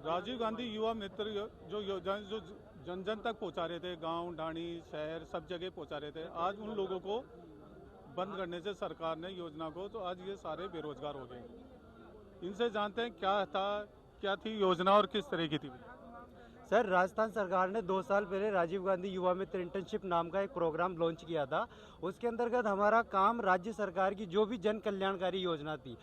राजीव गांधी युवा मित्र जो जन जन तक पहुंचा रहे थे, गांव ढाणी शहर सब जगह पहुंचा रहे थे, आज उन लोगों को बंद करने से सरकार ने योजना को, तो आज ये सारे बेरोजगार हो गए। इनसे जानते हैं क्या थी योजना और किस तरह की थी। सर, राजस्थान सरकार ने 2 साल पहले राजीव गांधी युवा मित्र इंटर्नशिप नाम का एक प्रोग्राम लॉन्च किया था। उसके अंतर्गत हमारा काम राज्य सरकार की जो भी जन कल्याणकारी योजना थी,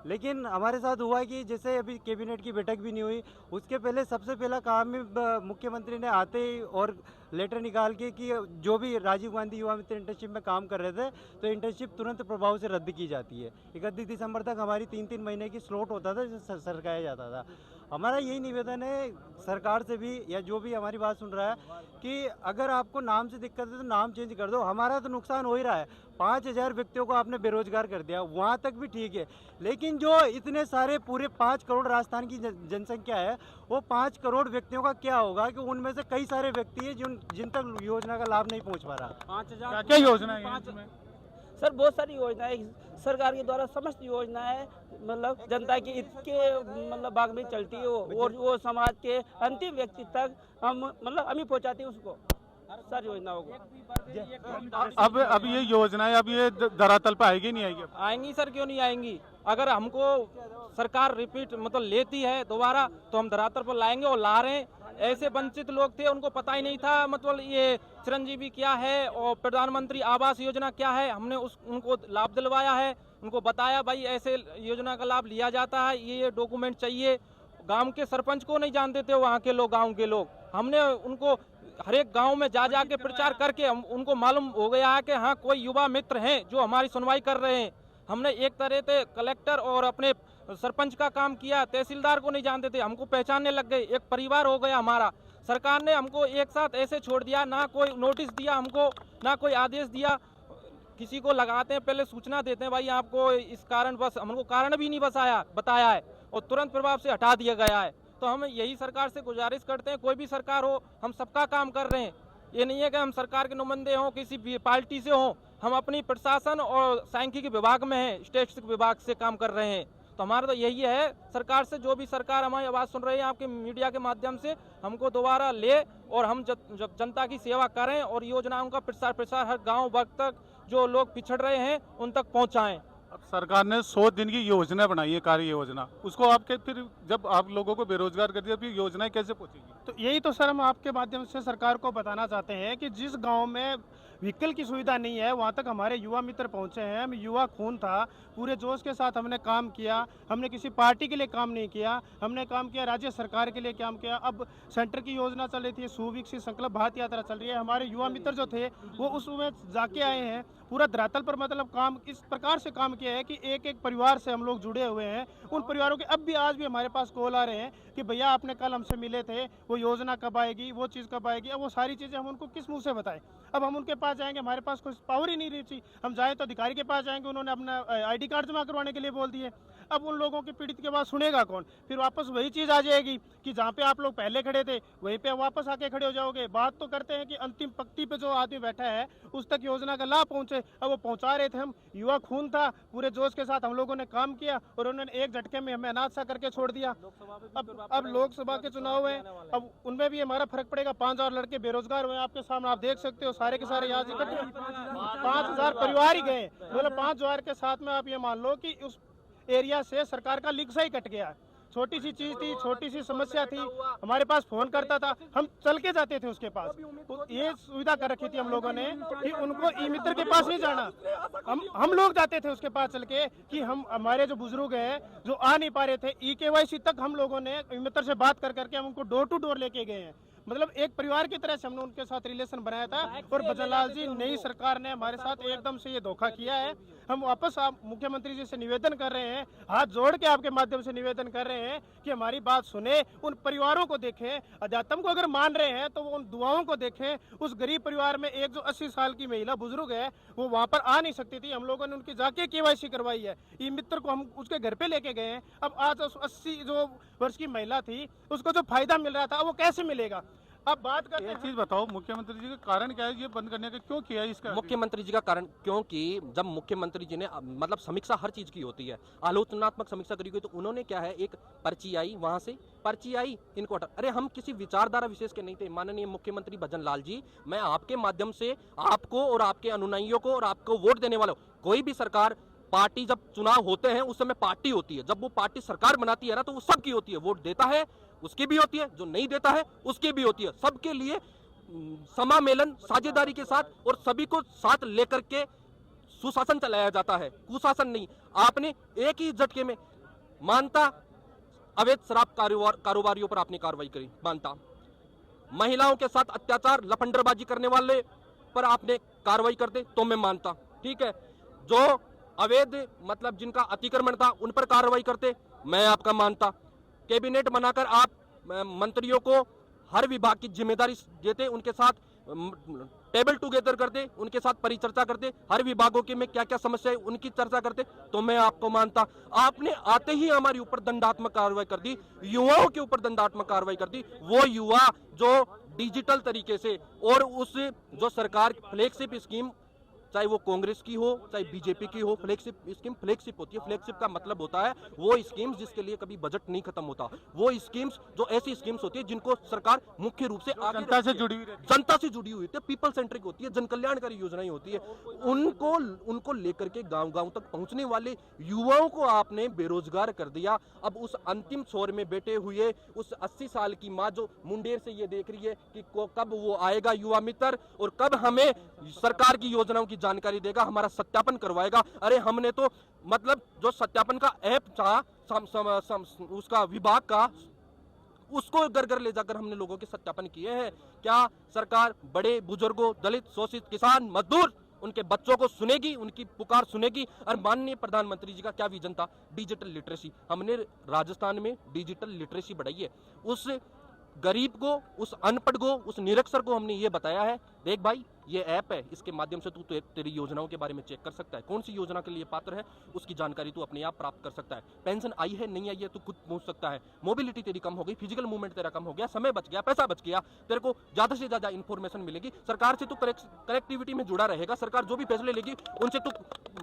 लेकिन हमारे साथ हुआ कि जैसे अभी कैबिनेट की बैठक भी नहीं हुई, उसके पहले सबसे पहला काम ही मुख्यमंत्री ने आते ही और लेटर निकाल के कि जो भी राजीव गांधी युवा मित्र इंटर्नशिप में काम कर रहे थे तो इंटर्नशिप तुरंत प्रभाव से रद्द की जाती है। 31 दिसंबर तक हमारी 3-3 महीने की स्लॉट होता था, जिसे सरकाया जाता था। हमारा यही निवेदन है सरकार से भी, या जो भी हमारी बात सुन रहा है, कि अगर आपको नाम से दिक्कत है तो नाम चेंज कर दो। हमारा तो नुकसान हो ही रहा है, 5000 व्यक्तियों को आपने बेरोजगार कर दिया, वहाँ तक भी ठीक है, लेकिन जो इतने सारे पूरे 5 करोड़ राजस्थान की जनसंख्या है, वो 5 करोड़ व्यक्तियों का क्या होगा कि उनमें से कई सारे व्यक्ति हैं जिन तक योजना का लाभ नहीं पहुँच पा रहा। 5000 क्या योजना है? सर बहुत सारी योजनाएं सरकार के द्वारा, समस्त योजनाएं मतलब जनता के हित के मतलब भाग में चलती है और वो समाज के अंतिम व्यक्ति तक हम ही पहुंचाते हैं उसको, सारी योजनाओं को। अब ये योजनाएं अब ये धरातल पर आएगी नहीं आएगी? आएंगी सर, क्यों नहीं आएंगी। अगर हमको सरकार रिपीट मतलब लेती है दोबारा तो हम धरातल पर लाएंगे और ला रहे हैं। ऐसे वंचित लोग थे, उनको पता ही नहीं था मतलब ये चिरंजीवी क्या है और प्रधानमंत्री आवास योजना क्या है। हमने उनको लाभ दिलवाया है, उनको बताया भाई ऐसे योजना का लाभ लिया जाता है, ये डॉक्यूमेंट चाहिए। गांव के सरपंच को नहीं जानते थे वहाँ के लोग, गांव के लोग। हमने उनको हर एक गांव में जा के प्रचार करके उनको मालूम हो गया है कि हाँ कोई युवा मित्र हैं जो हमारी सुनवाई कर रहे हैं। हमने एक तरह से कलेक्टर और अपने सरपंच का काम किया, तहसीलदार को नहीं जानते थे, हमको पहचानने लग गए, एक परिवार हो गया हमारा। सरकार ने हमको एक साथ ऐसे छोड़ दिया, ना कोई नोटिस दिया हमको, ना कोई आदेश दिया। किसी को लगाते हैं पहले सूचना देते हैं भाई आपको इस कारण, बस हमको कारण भी नहीं बताया है और तुरंत प्रभाव से हटा दिया गया है। तो हम यही सरकार से गुजारिश करते हैं, कोई भी सरकार हो, हम सबका काम कर रहे हैं। ये नहीं है कि हम सरकार के नुमाइंदे हों, किसी भी पार्टी से हों, हम अपनी प्रशासन और सांख्यिकी विभाग में हैं, स्टैटिस्टिक्स विभाग से काम कर रहे हैं। तो हमारा तो यही है सरकार से, जो भी सरकार हमारी आवाज़ सुन रही है आपके मीडिया के माध्यम से, हमको दोबारा ले और हम जब जनता की सेवा करें और योजनाओं का प्रसार हर गाँव वर्ग तक जो लोग पिछड़ रहे हैं उन तक पहुँचाएँ। अब सरकार ने 100 दिन की योजना बनाई है, कार्य योजना, उसको आपके फिर जब आप लोगों को बेरोजगार कर दिया, फिर योजनाएं कैसे पहुंचेगी? तो यही तो सर हम आपके माध्यम से सरकार को बताना चाहते हैं कि जिस गांव में व्हीकल की सुविधा नहीं है वहां तक हमारे युवा मित्र पहुंचे हैं। हम युवा खून था, पूरे जोश के साथ हमने काम किया। हमने किसी पार्टी के लिए काम नहीं किया, हमने काम किया राज्य सरकार के लिए काम किया। अब सेंटर की योजना चल रही थी, सुविकसित संकल्प भारत यात्रा चल रही है। हमारे युवा मित्र जो थे वो उसमें जाके आए हैं, पूरा धरातल पर मतलब काम इस प्रकार से काम किया है कि एक एक परिवार से हम लोग जुड़े हुए हैं। उन परिवारों के अब भी आज भी हमारे पास कॉल आ रहे हैं कि भैया आपने कल हमसे मिले थे, वो योजना कब आएगी, वो चीज़ कब आएगी। अब वो सारी चीज़ें हम उनको किस मुंह से बताएं? अब हम उनके पास जाएंगे, हमारे पास कोई पावर ही नहीं रही थी। हम जाए तो अधिकारी के पास जाएंगे, उन्होंने अपना ID कार्ड जमा करवाने के लिए बोल दिए। अब उन लोगों की पीड़ित के बाद सुनेगा कौन? फिर वापस वही चीज़ आ जाएगी कि जहाँ पे आप लोग पहले खड़े थे वहीं पे वापस आके खड़े हो जाओगे। बात तो करते हैं कि अंतिम पंक्ति पे जो आदमी बैठा है उस तक योजना का लाभ पहुंचे। अब वो पहुंचा रहे थे, हम युवा खून था, पूरे जोश के साथ हम लोगों ने काम किया और उन्होंने एक झटके में हमें अनाथ सा करके छोड़ दिया। अब लोकसभा के चुनाव है, अब उनमें भी हमारा फर्क पड़ेगा। 5000 लड़के बेरोजगार हुए आपके सामने, आप देख सकते हो, सारे के सारे यहाँ इकट्ठे 5000 परिवार ही गए। मतलब 5000 के साथ में आप ये मान लो कि उस एरिया से सरकार का लिंक सा ही कट गया। छोटी सी चीज थी, छोटी सी समस्या थी, हमारे पास फोन करता था, हम चल के जाते थे उसके पास। तो ये सुविधा कर रखी थी हम लोगों ने कि उनको ई मित्र के पास नहीं जाना, हम लोग जाते थे उसके पास चल के कि हम हमारे जो बुजुर्ग हैं जो आ नहीं पा रहे थे, KYC तक हम लोगों ने ई मित्र से बात कर करके हम उनको डोर टू डोर लेके गए हैं। मतलब एक परिवार की तरह से हमने उनके साथ रिलेशन बनाया था। और भजनलाल जी, नई सरकार ने हमारे साथ एकदम से ये धोखा किया है। हम वापस आप मुख्यमंत्री जी से निवेदन कर रहे हैं, हाथ जोड़ के आपके माध्यम से निवेदन कर रहे हैं कि हमारी बात सुने, उन परिवारों को देखें। अध्यात्म को अगर मान रहे हैं तो उन दुआओं को देखें। उस गरीब परिवार में एक जो 80 साल की महिला बुजुर्ग है वो वहाँ पर आ नहीं सकती थी, हम लोगों ने उनकी जाके KYC करवाई है। ई मित्र को हम उसके घर पे लेके गए हैं। अब आज 80 जो वर्ष की महिला थी उसको जो फायदा मिल रहा था वो कैसे मिलेगा? अब बात करते एक हैं चीज बताओ, मुख्यमंत्री जी का कारण क्या है ये बंद करने का, क्यों किया इसका? मुख्यमंत्री जी का कारण, क्योंकि जब मुख्यमंत्री जी ने मतलब समीक्षा हर चीज की होती है, आलोचनात्मक समीक्षा करी गई, तो उन्होंने क्या है, एक पर्ची आई, वहां से पर्ची आई, इनको हटा। अरे हम किसी विचारधारा विशेष के नहीं थे माननीय मुख्यमंत्री भजन लाल जी, मैं आपके माध्यम से आपको और आपके अनुयायियों को और आपको वोट देने वालों, कोई भी सरकार, पार्टी जब चुनाव होते हैं उस समय पार्टी होती है, जब वो पार्टी सरकार बनाती है ना तो वो सबकी होती है, वोट देता है उसकी भी होती है, जो नहीं देता है उसकी भी होती है, सबके लिए समामेलन साझेदारी के साथ और सभी को साथ लेकर के सुशासन चलाया जाता है, कुशासन नहीं। आपने एक ही झटके में मानता अवैध शराब कारोबारियों पर आपने कार्रवाई करी, मानता महिलाओं के साथ अत्याचार लफंडरबाजी करने वाले पर आपने कार्रवाई करते तो मैं मानता, ठीक है। जो अवैध मतलब जिनका अतिक्रमण था उन पर कार्रवाई करते, मैं आपका मानता। कैबिनेट बनाकर आप मंत्रियों को हर विभाग की जिम्मेदारी देते, उनके साथ टेबल टुगेदर करते, उनके साथ परिचर्चा करते, हर विभागों की में क्या क्या समस्या है उनकी चर्चा करते, तो मैं आपको मानता। आपने आते ही हमारे ऊपर दंडात्मक कार्रवाई कर दी, युवाओं के ऊपर दंडात्मक कार्रवाई कर दी, वो युवा जो डिजिटल तरीके से और उस जो सरकार फ्लैगशिप स्कीम, चाहे वो कांग्रेस की हो चाहे बीजेपी की हो, फ्लैगशिप स्कीम फ्लैगशिप होती है। फ्लैगशिप का मतलब होता है वो स्कीम्स जिसके लिए कभी बजट नहीं खत्म होता, वो स्कीम्स जो ऐसी स्कीम्स होती है जिनको सरकार मुख्य रूप से जनता से जुड़ी हुई रहती है। जनता से जुड़ी हुई होती है, पीपल सेंट्रिक होती है, जन कल्याणकारी योजनाएं होती है, उनको लेकर के गांव-गांव तक पहुंचने वाले युवाओं को आपने बेरोजगार कर दिया। अब उस अंतिम छोर में बैठे हुए उस 80 साल की माँ जो मुंडेर से ये देख रही है कि कब वो आएगा युवा मित्र और कब हमें सरकार की योजनाओं की जानकारी देगा, हमारा सत्यापन करवाएगा। अरे हमने तो मतलब जो सत्यापन का ऐप था उसका विभाग का, उसको घर घर ले जाकर हमने लोगों के सत्यापन किए हैं। क्या सरकार बड़े बुजुर्गों, दलित, शोषित, किसान, मजदूर, उनके बच्चों को सुनेगी, उनकी पुकार सुनेगी? और माननीय प्रधानमंत्री जी का क्या विजन था? Digital literacy. हमने राजस्थान में डिजिटल लिटरेसी बढ़ाई है। उस गरीब को, उस अनपढ़ को, उस निरक्षर को हमने ये बताया है, देख भाई ये ऐप है, इसके माध्यम से तू तेरी योजनाओं के बारे में चेक कर सकता है, कौन सी योजना के लिए पात्र है उसकी जानकारी तू अपने आप प्राप्त कर सकता है, पेंशन आई है नहीं आई है तू खुद पूछ सकता है, मोबिलिटी तेरी कम हो गई, फिजिकल मूवमेंट तेरा कम हो गया, समय बच गया, पैसा बच गया, तेरे को ज्यादा से ज्यादा इन्फॉर्मेशन मिलेगी। सरकार से तू कनेक्टिविटी में जुड़ा रहेगा, सरकार जो भी फैसले लेगी उनसे तू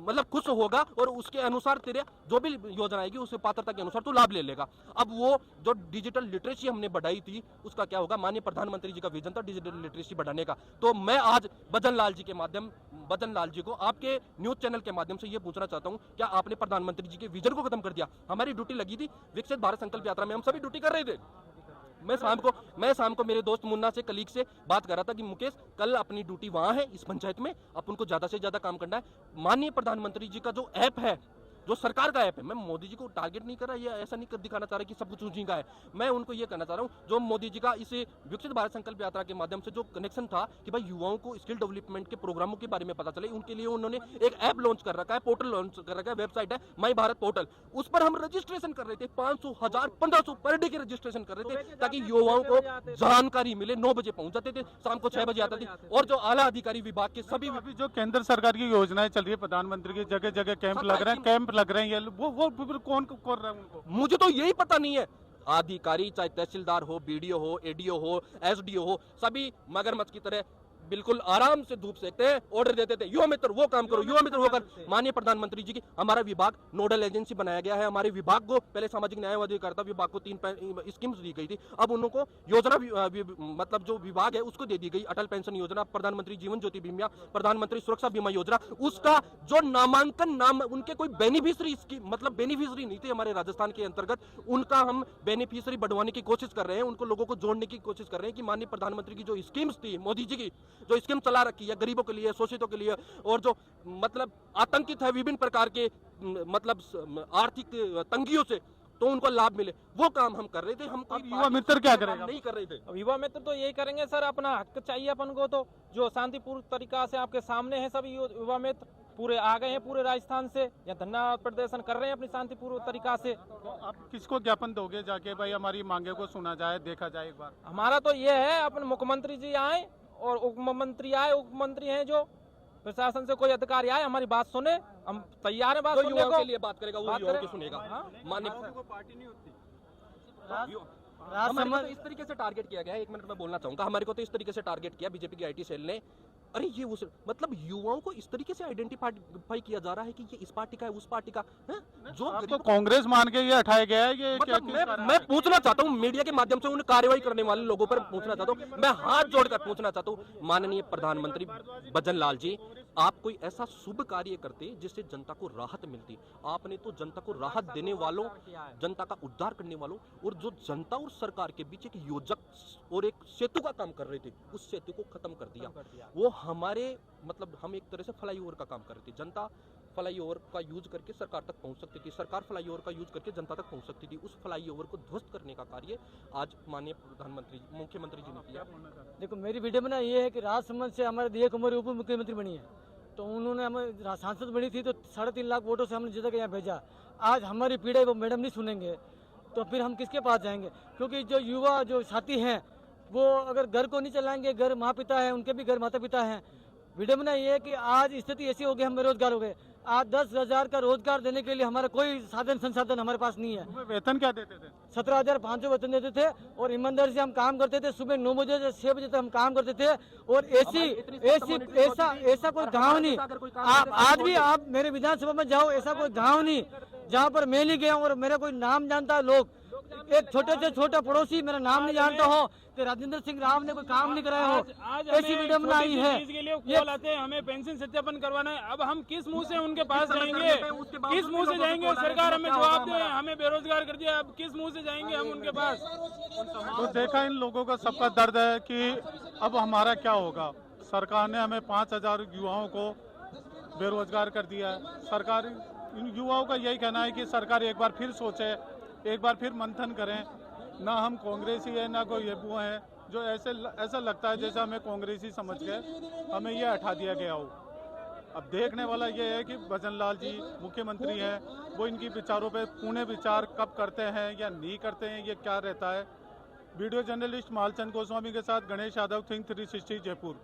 मतलब खुश होगा और उसके अनुसार तेरे जो भी योजना आएगी उसके पात्रता के अनुसार तू लाभ ले लेगा। अब वो जो डिजिटल लिटरेसी हमने बढ़ाई थी उसका क्या होगा? माननीय प्रधानमंत्री जी का विजन था डिजिटल लिटरेसी बढ़ाने का। तो मैं आज भजन लाल जी को आपके न्यूज चैनल के माध्यम से ये पूछना चाहता हूँ, क्या आपने प्रधानमंत्री जी के विजन को खत्म कर दिया? हमारी ड्यूटी लगी थी विकसित भारत संकल्प यात्रा में, हम सभी ड्यूटी कर रहे थे। मैं शाम को मेरे दोस्त मुन्ना से, कलीग से बात कर रहा था कि मुकेश कल अपनी ड्यूटी वहां है इस पंचायत में, अपन को ज्यादा से ज्यादा काम करना है। माननीय प्रधानमंत्री जी का जो ऐप है, जो सरकार का ऐप है, मैं मोदी जी को टारगेट नहीं कर रहा, ये ऐसा नहीं दिखाना चाह रहा कि सब कुछ उसी का है। मैं उनको ये कहना चाह रहा हूँ जो मोदी जी का इस विकसित भारत संकल्प यात्रा के माध्यम से जो कनेक्शन था कि भाई युवाओं को स्किल डेवलपमेंट के प्रोग्रामों के बारे में पता चले, उनके लिए उन्होंने एक ऐप लॉन्च कर रखा है, पोर्टल लॉन्च कर रखा है, वेबसाइट है माई भारत पोर्टल, उस पर हम रजिस्ट्रेशन कर रहे थे, 500, 1000, 1500 पर डे के रजिस्ट्रेशन कर रहे थे ताकि युवाओं को जानकारी मिले। 9 बजे पहुंच जाते थे, शाम को 6 बजे आते थे। और जो आला अधिकारी विभाग के सभी अभी जो केंद्र सरकार की योजनाएं चल रही है, प्रधानमंत्री की जगह जगह कैंप लग रहे हैं, ये वो कौन कर रहा है उनको? मुझे तो यही पता नहीं है। अधिकारी चाहे तहसीलदार हो, बीडीओ हो, एडीओ हो, एसडीओ हो, सभी मगरमच्छ की तरह बिल्कुल आराम से धूप सेकते हैं, ऑर्डर देते थे युवा मित्र वो काम करो, युवा मित्र वो कर। माननीय प्रधानमंत्री जी की हमारा विभाग नोडल एजेंसी बनाया गया है। हमारे विभाग को पहले सामाजिक न्याय व अधिकारिता विभाग को 3 स्कीम्स दी गई थी, अब उनको योजना मतलब जो विभाग है उसको दे दी गई। अटल पेंशन योजना, प्रधानमंत्री जीवन ज्योति बीमा, प्रधानमंत्री सुरक्षा बीमा योजना, उसका जो नामांकन नाम उनके कोई बेनिफिशियरी मतलब बेनिफिशियरी नहीं थे हमारे राजस्थान के अंतर्गत, उनका हम बेनिफिशियरी बढ़वाने की कोशिश कर रहे हैं, उनको लोगों को जोड़ने की कोशिश कर रहे हैं कि माननीय प्रधानमंत्री की जो स्कीम्स थी, मोदी जी की जो स्कीम चला रखी है गरीबों के लिए, शोषितों के लिए, और जो मतलब आतंकित है विभिन्न प्रकार के मतलब आर्थिक तंगियों से, तो उनको लाभ मिले, वो काम हम कर रहे थे। हम युवा मित्र क्या करेगा? नहीं कर रहे थे। अब युवा मित्र तो यही करेंगे सर, अपना हक चाहिए अपन को, तो जो शांतिपूर्ण तरीका से आपके सामने है सभी युवा मित्र पूरे आ गए हैं पूरे राजस्थान से, या धरना प्रदर्शन कर रहे हैं अपनी शांतिपूर्ण तरीका से। तो आप किसको ज्ञापन दोगे जाके भाई हमारी मांगे को सुना जाए, देखा जाए एक बार? हमारा तो ये है अपन मुख्यमंत्री जी आए और उप मुख्यमंत्री हैं जो प्रशासन से कोई अधिकारी आए, हमारी बात सुने, हम तैयार हैं बात सुनने को। के लिए बात करेगा वो युवाओं की सुनेगा। माननीय पार्टी नहीं होती। हमारे को तो इस तरीके से टारगेट किया गया है, 1 मिनट में बोलना चाहूंगा, हमारे को तो इस तरीके से टारगेट किया बीजेपी की आईटी सेल ने। अरे ये उस मतलब युवाओं को इस तरीके से आइडेंटिफाई किया जा रहा है कि ये इस पार्टी का है, उस पार्टी का है, जो आप तो गरीब- कांग्रेस मान के ये हटाया गया है, ये क्या मतलब मैं पूछना चाहता हूँ, मीडिया के माध्यम से उन कार्रवाई करने वाले लोगों पर पूछना चाहता हूँ, मैं हाथ जोड़कर पूछना चाहता हूँ, माननीय प्रधानमंत्री भजन लाल जी, आप कोई ऐसा शुभ कार्य करते जिससे जनता को राहत मिलती। आपने तो जनता को राहत देने वालों, जनता का उद्धार करने वालों और जो जनता और सरकार के बीच एक योजक और एक सेतु का काम कर रहे थे, उस सेतु को खत्म कर दिया। वो हमारे मतलब हम एक तरह से फ्लाईओवर का काम कर रहे थे। जनता फ्लाईओवर का यूज करके सरकार तक पहुंच सकती थी, सरकार फ्लाईओवर का यूज करके जनता तक पहुंच सकती थी। उस फ्लाईओवर को ध्वस्त करने का कार्य आज माननीय प्रधानमंत्री मुख्यमंत्री जी ने किया। देखो मेरी वीडियो में ना ये है कि राजसमंद से हमारे दिया कुमारी उप मुख्यमंत्री बनी है, तो उन्होंने हमें सांसद बनी थी तो 3.5 लाख वोटों से हमने जिता के यहाँ भेजा। आज हमारी पीढ़ी वो मैडम नहीं सुनेंगे तो फिर हम किसके पास जाएंगे? क्योंकि जो युवा जो साथी हैं वो अगर घर को नहीं चलाएंगे, घर माँ पिता है, उनके भी घर माता पिता हैं। वीडियो में ना ये है कि आज स्थिति ऐसी हो गई, हम बेरोजगार हो गए। आज 10,000 का रोजगार देने के लिए हमारा कोई साधन संसाधन हमारे पास नहीं है। वेतन क्या देते थे? 17,500 वेतन देते थे और ईमानदारी से हम काम करते थे। सुबह 9 बजे से 6 बजे तक हम काम करते थे और ऐसा कोई गांव नहीं। आप आज भी आप मेरे विधानसभा में जाओ, ऐसा कोई गांव नहीं जहां पर मैं नहीं गया और मेरा कोई नाम जानता है। लोग एक छोटे से छोटा पड़ोसी मेरा नाम नहीं जानता हो कि राजेंद्र सिंह राव ने कोई काम नहीं कराया हो, ऐसी वीडियो में आई है। के लिए कॉल आते हैं, हमें पेंशन सत्यापन करवाना है। अब हम किस मुंह से उनके पास जाएंगे? किस मुंह से जाएंगे? सरकार हमें जवाब दे, हमें बेरोजगार कर दिया, अब किस मुंह से जाएंगे हम उनके पास? तो देखा इन लोगों का सबका दर्द है कि अब हमारा क्या होगा। सरकार ने हमें 5,000 युवाओं को बेरोजगार कर दिया है। सरकार इन युवाओं का यही कहना है कि सरकार एक बार फिर सोचे, एक बार फिर मंथन करें। ना हम कांग्रेसी है ना कोई ये वो है जो ऐसा लगता है जैसे हमें कांग्रेसी समझ के हमें ये हटा दिया गया हो। अब देखने वाला ये है कि भजन लाल जी मुख्यमंत्री हैं, वो इनकी विचारों पे पुणे विचार कब करते हैं या नहीं करते हैं, ये क्या रहता है। वीडियो जर्नलिस्ट मालचंद गोस्वामी के साथ गणेश यादव, थिंक 360 जयपुर।